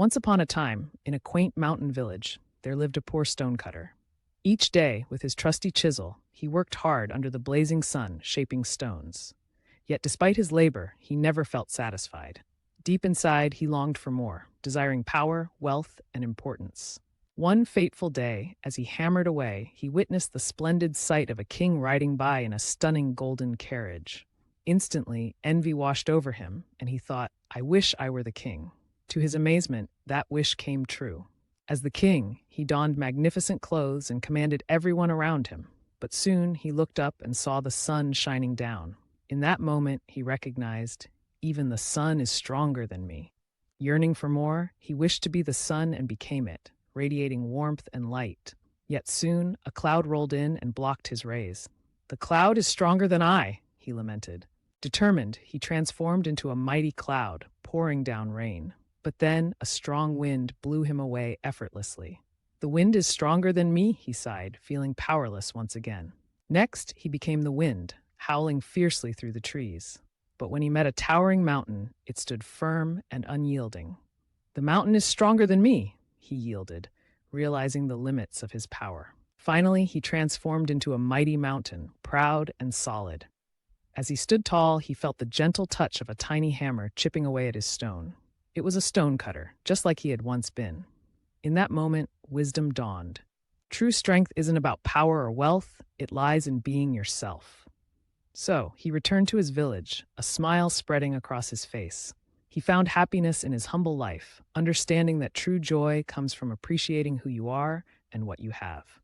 Once upon a time, in a quaint mountain village, there lived a poor stonecutter. Each day, with his trusty chisel, he worked hard under the blazing sun, shaping stones. Yet despite his labor, he never felt satisfied. Deep inside, he longed for more, desiring power, wealth, and importance. One fateful day, as he hammered away, he witnessed the splendid sight of a king riding by in a stunning golden carriage. Instantly, envy washed over him, and he thought, "I wish I were the king." To his amazement, that wish came true. As the king, he donned magnificent clothes and commanded everyone around him. But soon he looked up and saw the sun shining down. In that moment, he recognized, even the sun is stronger than me. Yearning for more, he wished to be the sun and became it, radiating warmth and light. Yet soon, a cloud rolled in and blocked his rays. "The cloud is stronger than I," he lamented. Determined, he transformed into a mighty cloud, pouring down rain. But then a strong wind blew him away effortlessly. "The wind is stronger than me," he sighed, feeling powerless once again. Next, he became the wind, howling fiercely through the trees. But when he met a towering mountain, it stood firm and unyielding. "The mountain is stronger than me," he yielded, realizing the limits of his power. Finally, he transformed into a mighty mountain, proud and solid. As he stood tall, he felt the gentle touch of a tiny hammer chipping away at his stone. It was a stonecutter, just like he had once been. In that moment, wisdom dawned. True strength isn't about power or wealth, it lies in being yourself. So, he returned to his village, a smile spreading across his face. He found happiness in his humble life, understanding that true joy comes from appreciating who you are and what you have.